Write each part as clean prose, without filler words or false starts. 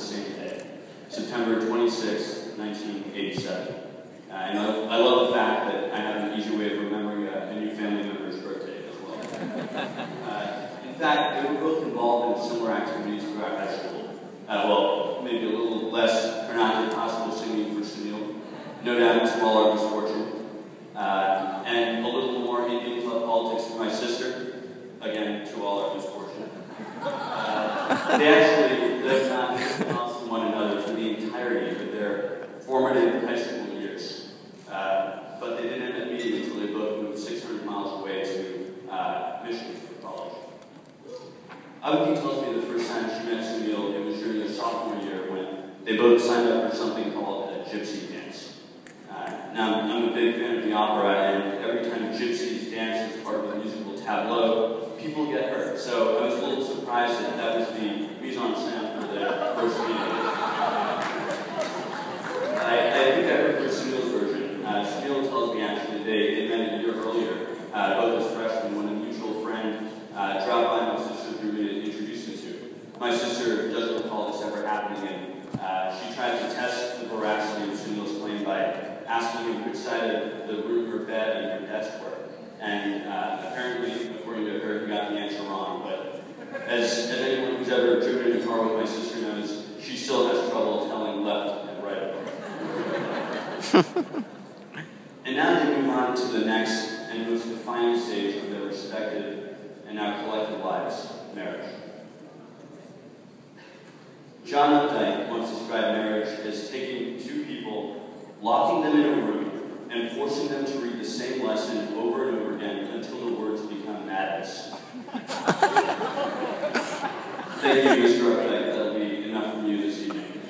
this same day, September 26, 1987. And I love the fact that I have an easy way of remembering a new family member's birthday as well. In fact, they were both involved in similar activities throughout high school. Well, maybe a little less pronounced possible singing for Sunil, no doubt smaller misfortune, and a little more Indian club politics for my sister, again, to all our misfortune. They actually lived not miles from one another for the entirety of their formative high school years. But they didn't end up meeting until they both moved 600 miles away to Michigan for college. Avati tells me the first time she met Sunil, it was during their sophomore year when they both signed up for something called a gypsy dance. Now, I'm a big fan of the opera, and every time gypsies dance as part of a musical tableau, people get hurt. So I was a little surprised that that was the mise en scène for the first meeting. I think I heard for Sunil's version. Sunil tells me actually they met a year earlier, both as freshmen, when a mutual friend dropped by my sister's room and introduced me to. My sister doesn't recall this ever happening, and she tried to test the veracity of Sunil's claim by asking him which side of the room her bed and her desk were. And apparently, according to her, he got the answer wrong. But as anyone who's ever driven in a car with my sister knows, she still has trouble telling left and right. And now they move on to the next and most defining stage of their respective and now collective lives, marriage. John Updike once described marriage as taking two people, locking them in a room, and forcing them to read the same lesson over and over again until the words become madness. Thank you, Mr. Updike. That'll be enough from you this evening.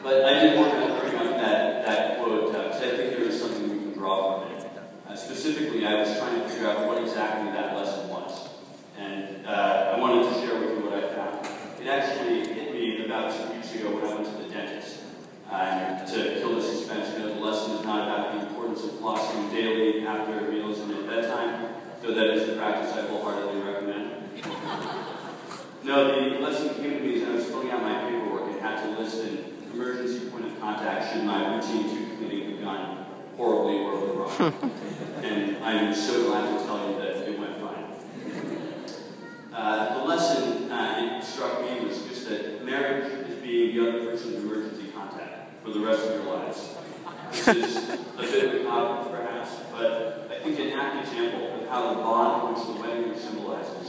But I did want to bring up that quote because I think there is something we can draw from it. Specifically, I was trying to figure out what exactly that lesson was. And I wanted to share with you what I found. It actually hit me about 2 weeks ago when I went to the dentist. To kill the suspense, the lesson is not about the importance of flossing daily after meals and at bedtime, though that is a practice I wholeheartedly recommend. No, the lesson came to me as I was filling out my paperwork and had to list an emergency point of contact should my routine tooth cleaning have gone horribly or wrong. And I'm so glad to tell you that it went fine. The lesson it struck me was just that marriage is being the other person's emergency contact for the rest of your lives. This is a bit of a cop, perhaps, but I think an apt example of how the bond which the wedding symbolizes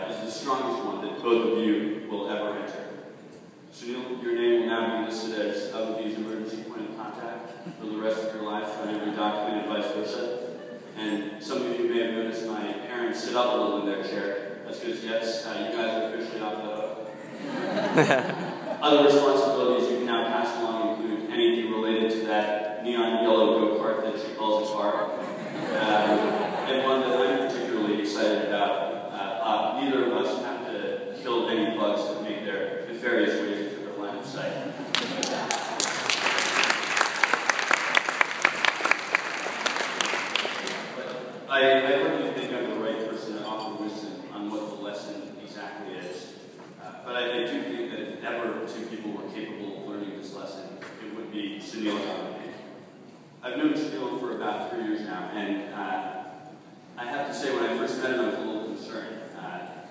is the strongest one that both of you will ever enter. Sunil, your name will now be listed as Avati's emergency point of contact for the rest of your life on every document and vice versa. And some of you may have noticed my parents sit up a little in their chair. That's because, yes, you guys are officially off the hook. Other responsibilities you can now pass along include anything related to that neon yellow go-kart that she calls a car, and one that I'm particularly excited about. Neither of us have to kill any bugs that make their nefarious ways into their line of sight. I really think I'm the right person to offer wisdom on what the lesson exactly is. But I do think that if ever two people were capable of learning this lesson, it would be Sunil and Avati. I've known Sunil for about 3 years now, and I have to say when I first met him, I was a little concerned.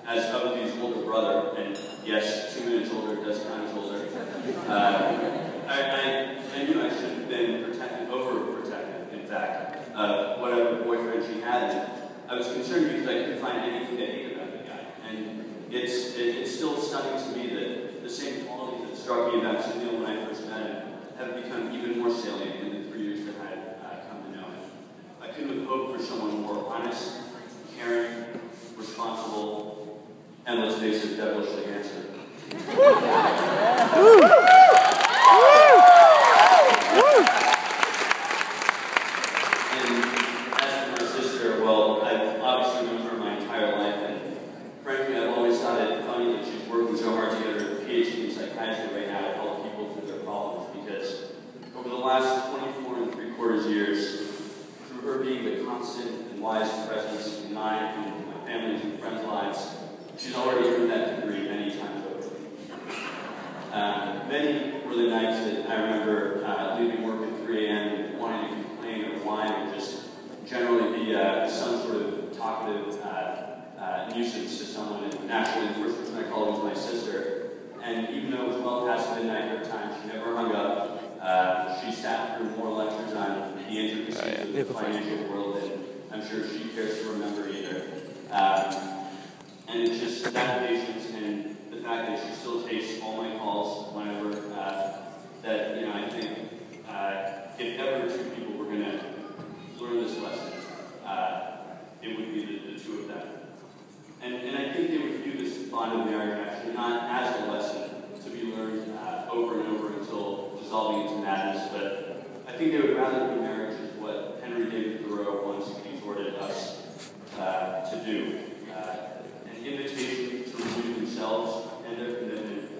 As Avati's older brother, and yes, 2 minutes older does count as older, I knew I should have been overprotective, in fact, whatever boyfriend she had. And I was concerned because I couldn't find anything to hate about the guy. And it's still stunning to me that the same qualities that struck me about Sunil when I first met him have become even more salient in the 3 years that I've come to know him. I couldn't have hoped for someone more honest, caring, responsible, and let's face it, devilishly handsome. And as for my sister, well, I've obviously known her my entire life, and frankly, I've always thought it funny that she's working so hard to get her PhD in psychiatry right now to help people through their problems, because over the last 24 3/4 years, through her being the constant and wise presence in mine and my family's and friends' lives, she's already earned that degree many times over. many were the nights that I remember leaving work at 3 a.m. and wanting to complain or whine or just generally be some sort of talkative nuisance to someone. And naturally, the first person I called was my sister. And even though it was well past midnight her time, she never hung up. She sat through more lectures on the intricacies of the financial world than I'm sure she cares to remember either. And it's just that patience and the fact that she still takes all my calls whenever, that, you know, I think if ever two people were going to learn this lesson, it would be the two of them. And I think they would view this bond of marriage actually not as a lesson to be learned over and over until dissolving into madness, but I think they would rather view marriage as what Henry David Thoreau once exhorted us to do. An invitation to renew themselves and their commitment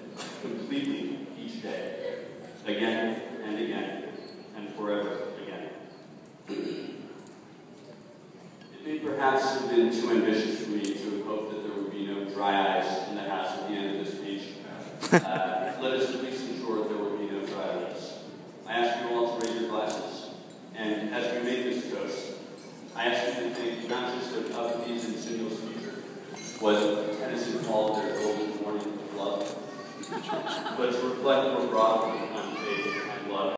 completely each day, again and again, and forever again. It may perhaps have been too ambitious for me to have hoped that there would be no dry eyes in the house at the end of this speech. Let us at least ensure that there will be no dry lips. I ask you all to raise your glasses, and as we make this toast, I ask you to think not just of Upbeats and Singles' future, what Tennyson called their golden morning of love, but to reflect more broadly on faith.